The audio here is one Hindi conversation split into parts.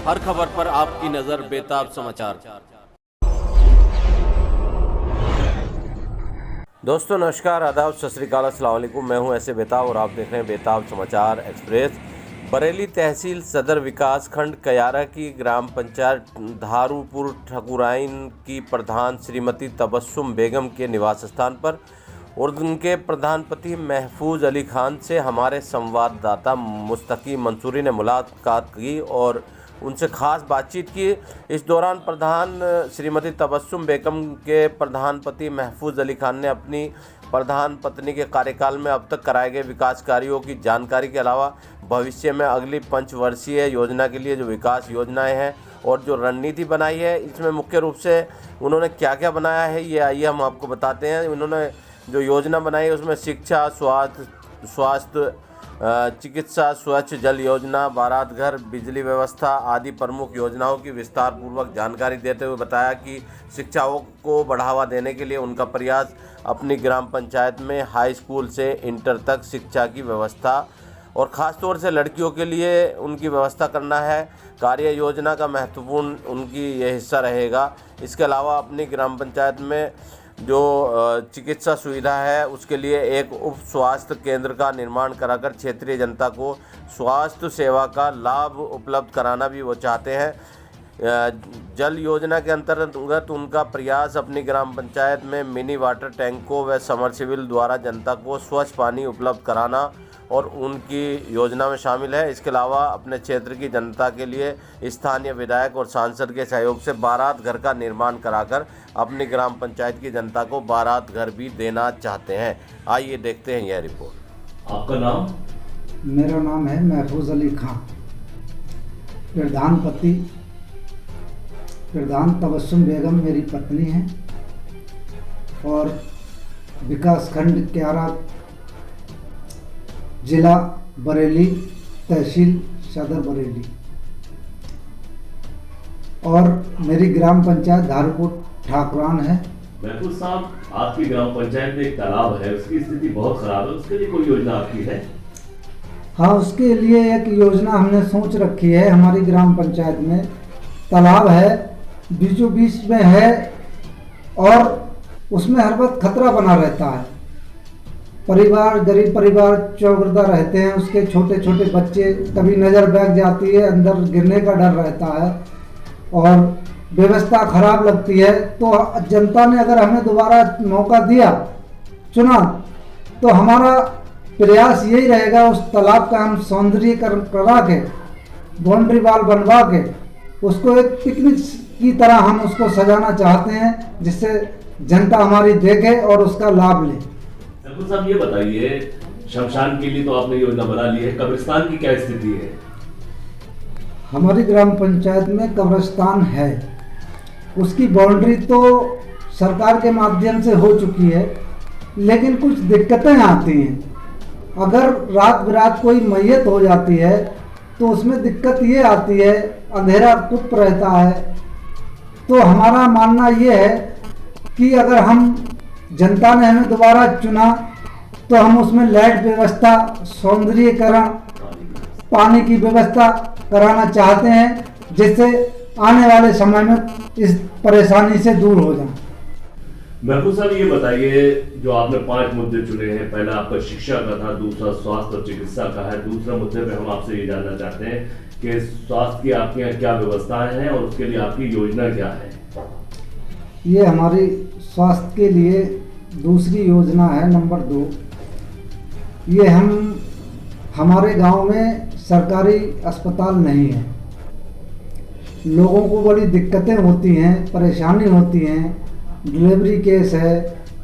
हर खबर पर आपकी नजर बेताब समाचार। दोस्तों नमस्कार, आदाब, सत श्री अकाल, अस्सलाम वालेकुम। मैं हूं ऐसे बेताब और आप देख रहे हैं बेताब समाचार एक्सप्रेस। बरेली तहसील सदर विकास खंड कयारा की ग्राम पंचायत धारूपुर ठकुराइन की प्रधान श्रीमती तबस्सुम बेगम के निवास स्थान पर और उनके प्रधानपति महफूज अली खान से हमारे संवाददाता मुस्तकी मंसूरी ने मुलाकात की और उनसे खास बातचीत की। इस दौरान प्रधान श्रीमती तबस्सुम बेगम के प्रधानपति महफूज अली खान ने अपनी प्रधान पत्नी के कार्यकाल में अब तक कराए गए विकास कार्यों की जानकारी के अलावा भविष्य में अगली पंचवर्षीय योजना के लिए जो विकास योजनाएं हैं और जो रणनीति बनाई है, इसमें मुख्य रूप से उन्होंने क्या क्या बनाया है, ये आइए हम आपको बताते हैं। उन्होंने जो योजना बनाई है उसमें शिक्षा, स्वास्थ्य, चिकित्सा, स्वच्छ जल योजना, बारात घर, बिजली व्यवस्था आदि प्रमुख योजनाओं की विस्तार पूर्वक जानकारी देते हुए बताया कि शिक्षाओं को बढ़ावा देने के लिए उनका प्रयास अपनी ग्राम पंचायत में हाई स्कूल से इंटर तक शिक्षा की व्यवस्था और ख़ास तौर से लड़कियों के लिए उनकी व्यवस्था करना है। कार्य योजना का महत्वपूर्ण उनकी यह हिस्सा रहेगा। इसके अलावा अपनी ग्राम पंचायत में जो चिकित्सा सुविधा है उसके लिए एक उप स्वास्थ्य केंद्र का निर्माण कराकर क्षेत्रीय जनता को स्वास्थ्य सेवा का लाभ उपलब्ध कराना भी वो चाहते हैं। जल योजना के अंतर्गत उनका प्रयास अपनी ग्राम पंचायत में मिनी वाटर टैंकों व समरसेबिल द्वारा जनता को स्वच्छ पानी उपलब्ध कराना और उनकी योजना में शामिल है। इसके अलावा अपने क्षेत्र की जनता के लिए स्थानीय विधायक और सांसद के सहयोग से बारात घर का निर्माण कराकर अपनी ग्राम पंचायत की जनता को बारात घर भी देना चाहते हैं। आइए देखते हैं यह रिपोर्ट। आपका नाम? मेरा नाम है महफूज अली खान। प्रधान तबस्सुम बेगम मेरी पत्नी है और विकास खंड कयारा, जिला बरेली, तहसील सदर बरेली और मेरी ग्राम पंचायत धारूपुर ठाकुरान है। महफूज साहब, आपकी ग्राम पंचायत में एक तालाब है, उसकी स्थिति बहुत खराब है, उसके लिए कोई योजना आपकी है? हाँ, उसके लिए एक योजना हमने सोच रखी है। हमारी ग्राम पंचायत में तालाब है, बीचों बीच में है और उसमें हर वक्त खतरा बना रहता है। गरीब परिवार चौगिरदा रहते हैं, उसके छोटे छोटे बच्चे, कभी नज़र बैठ जाती है, अंदर गिरने का डर रहता है और व्यवस्था खराब लगती है। तो जनता ने अगर हमें दोबारा मौका दिया, चुना, तो हमारा प्रयास यही रहेगा उस तालाब का हम सौंदर्यीकरण करा के, बाउंड्री वॉल बनवा के उसको एक पिकनिक की तरह हम उसको सजाना चाहते हैं, जिससे जनता हमारी देखे और उसका लाभ ले। महफूज साहब, ये बताइए, शमशान के लिए तो आपने योजना बना ली है, कब्रिस्तान की क्या स्थिति है? हमारी ग्राम पंचायत में कब्रिस्तान है, उसकी बाउंड्री तो सरकार के माध्यम से हो चुकी है, लेकिन कुछ दिक्कतें आती हैं। अगर रात बिरात कोई मैयत हो जाती है तो उसमें दिक्कत ये आती है, अंधेरा गुप्त रहता है। तो हमारा मानना ये है कि अगर हम जनता ने हमें दोबारा चुना तो हम उसमें लाइट व्यवस्था, सौंदर्यीकरण, पानी की व्यवस्था कराना चाहते हैं, जिससे आने वाले समय में इस परेशानी से दूर हो जाए। महफूज साहब, ये बताइए, जो आपने 5 मुद्दे चुने हैं, पहला आपका शिक्षा का था, दूसरा स्वास्थ्य और चिकित्सा का है, दूसरा मुद्दे पे हम आपसे ये जानना चाहते हैं कि स्वास्थ्य की आपके यहाँ क्या व्यवस्थाएं हैं और उसके लिए आपकी योजना क्या है? ये हमारी स्वास्थ्य के लिए दूसरी योजना है, नंबर 2। ये हमारे गांव में सरकारी अस्पताल नहीं है, लोगों को बड़ी दिक्कतें होती हैं, परेशानी होती हैं। डिलीवरी केस है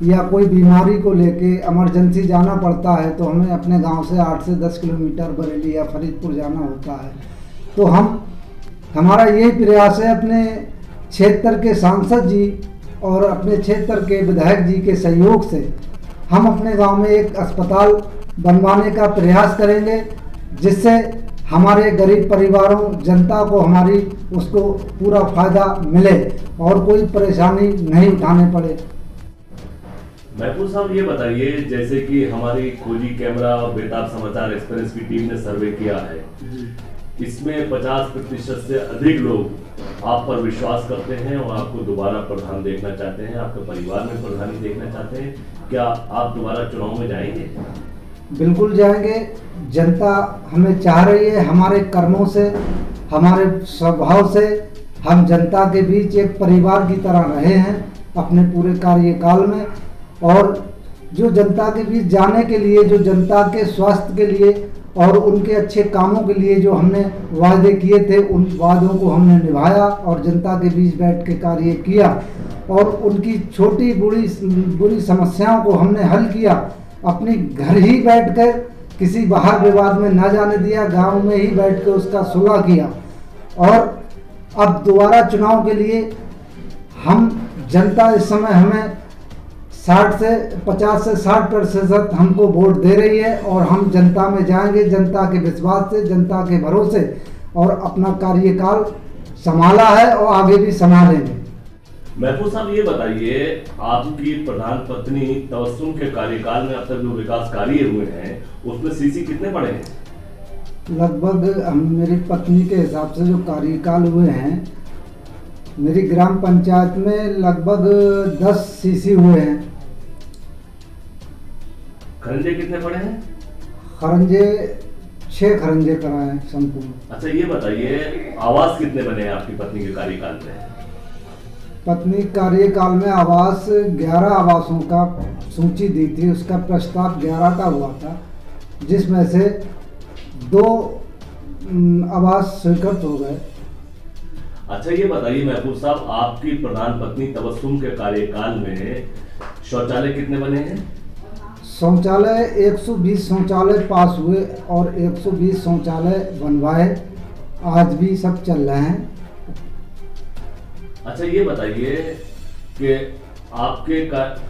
या कोई बीमारी को लेके इमरजेंसी जाना पड़ता है तो हमें अपने गांव से 8 से 10 किलोमीटर बरेली या फरीदपुर जाना होता है। तो हमारा यही प्रयास है, अपने क्षेत्र के सांसद जी और अपने क्षेत्र के विधायक जी के सहयोग से हम अपने गांव में एक अस्पताल बनवाने का प्रयास करेंगे, जिससे हमारे गरीब परिवारों, जनता को हमारी उसको पूरा फायदा मिले और कोई परेशानी नहीं उठाने पड़े। महफूज साहब, ये बताइए, जैसे कि हमारी खोजी कैमरा और बेताब समाचार एक्सप्रेस की टीम ने सर्वे किया है इसमें 50% से अधिक लोग आप पर विश्वास करते हैं और आपको दोबारा प्रधान देखना चाहते हैं, आपके परिवार में प्रधानी देखना चाहते हैं। क्या आप दोबारा चुनाव में जाएंगे? बिल्कुल जाएंगे। जनता हमें चाह रही है। हमारे कर्मों से, हमारे स्वभाव से हम जनता के बीच एक परिवार की तरह रहे हैं अपने पूरे कार्यकाल में। और जो जनता के बीच जाने के लिए, जो जनता के स्वास्थ्य के लिए और उनके अच्छे कामों के लिए जो हमने वादे किए थे, उन वादों को हमने निभाया और जनता के बीच बैठ के कार्य किया और उनकी छोटी बुरी समस्याओं को हमने हल किया। अपनी घर ही बैठकर किसी बाहर विवाद में ना जाने दिया, गांव में ही बैठकर उसका सुलह किया। और अब दोबारा चुनाव के लिए हम जनता इस समय हमें 50 से 60% हमको वोट दे रही है और हम जनता में जाएंगे, जनता के विश्वास से, जनता के भरोसे, और अपना कार्यकाल संभाला है और आगे भी संभालेंगे। महफूज साहब, ये बताइए, आपकी प्रधान पत्नी तबस्सुम के कार्यकाल में अब तक जो विकास कार्य हुए हैं उसमें सीसी कितने पड़े हैं? लगभग मेरी पत्नी के हिसाब से जो कार्यकाल हुए हैं, मेरी ग्राम पंचायत में लगभग 10 सीसी हुए हैं। खरंजे कितने पड़े हैं? खरंजे 6 खरंजे कराए हैं संपूर्ण। अच्छा, ये बताइए, आवास कितने बने हैं आपकी पत्नी के कार्यकाल में? पत्नी कार्यकाल में आवास 11 आवासों का सूची दी थी, उसका प्रस्ताव 11 का हुआ था, जिसमें से 2 आवास स्वीकृत हो गए। अच्छा, ये बताइए महफूज साहब, आपकी प्रधान पत्नी तबस्सुम के कार्यकाल में शौचालय कितने बने हैं? शौचालय 120 शौचालय पास हुए और 120 शौचालय बनवाए, आज भी सब चल रहे हैं। अच्छा, ये बताइए कि आपके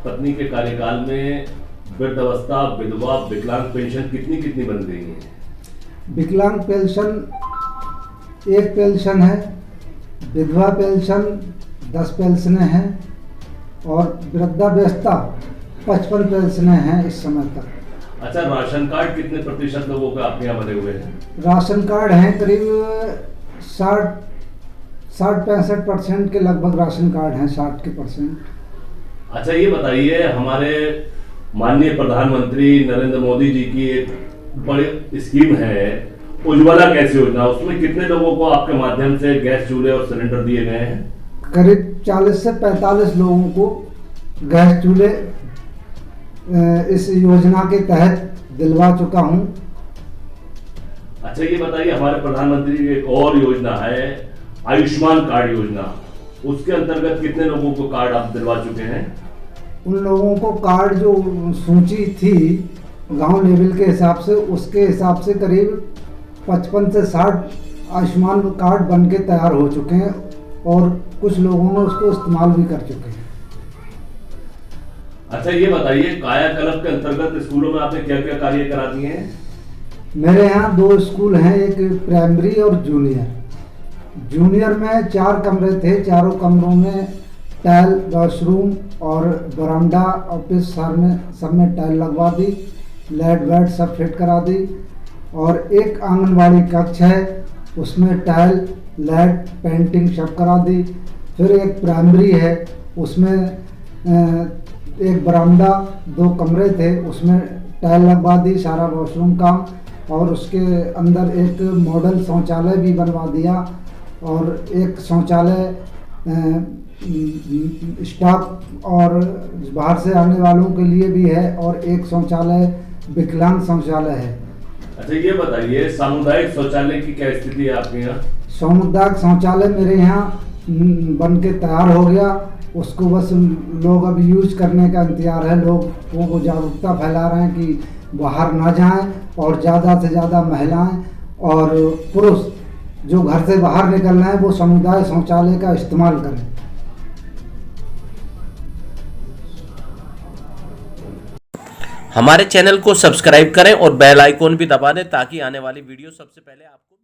पत्नी के कार्यकाल में वृद्धावस्था, विधवा, विकलांग पेंशन कितनी बन गई है? विकलांग पेंशन 1 पेंशन है, विधवा पेंशन 10 पेंशनें हैं और वृद्धावस्था 55 पेंशनें हैं इस समय तक। अच्छा, राशन कार्ड कितने प्रतिशत लोगों के आपके यहाँ बने हुए हैं? राशन कार्ड हैं करीब 60-65% के लगभग राशन कार्ड हैं, 60%। अच्छा, ये बताइए, हमारे माननीय प्रधानमंत्री नरेंद्र मोदी जी की एक बड़ी स्कीम है उज्ज्वला गैस योजना, उसमें कितने लोगों को आपके माध्यम से गैस चूल्हे और सिलेंडर दिए गए हैं? करीब 40 से 45 लोगों को गैस चूल्हे इस योजना के तहत दिलवा चुका हूं। अच्छा, ये बताइए, हमारे प्रधानमंत्री की एक और योजना है आयुष्मान कार्ड योजना, उसके अंतर्गत कितने लोगों को कार्ड आप दिलवा चुके हैं? उन लोगों को कार्ड जो सूची थी गांव लेवल के हिसाब से, उसके हिसाब से करीब 55 से 60 आयुष्मान कार्ड बनके तैयार हो चुके हैं और कुछ लोगों ने उसको इस्तेमाल भी कर चुके हैं। अच्छा, ये बताइए, कायाकल्प के अंतर्गत स्कूलों में आपने क्या क्या कार्य करा दिए हैं? मेरे यहाँ 2 स्कूल हैं, एक प्राइमरी और जूनियर। जूनियर में 4 कमरे थे, चारों कमरों में टाइल, वॉशरूम और बरामदा, ऑफिस सब में टाइल लगवा दी, लाइट वाइट सब फिट करा दी। और एक आंगनबाड़ी कक्ष है, उसमें टाइल, लाइट, पेंटिंग सब करा दी। फिर एक प्राइमरी है, उसमें एक बरामदा, 2 कमरे थे, उसमें टाइल लगवा दी, सारा वॉशरूम काम, और उसके अंदर एक मॉडल शौचालय भी बनवा दिया और एक शौचालय स्टाफ और बाहर से आने वालों के लिए भी है और एक शौचालय विकलांग शौचालय है। अच्छा, ये बताइए, सामुदायिक शौचालय की क्या स्थिति है आपके यहाँ? सामुदायिक शौचालय मेरे यहाँ बन के तैयार हो गया, उसको बस लोग अब यूज करने का इंतजार है। लोगों को जागरूकता फैला रहे हैं कि बाहर ना जाएं और ज़्यादा से ज़्यादा महिलाएं और पुरुष जो घर से बाहर निकल रहे हैं वो समुदाय शौचालय का इस्तेमाल करें। हमारे चैनल को सब्सक्राइब करें और बेल आइकॉन भी दबा दें ताकि आने वाली वीडियो सबसे पहले आपको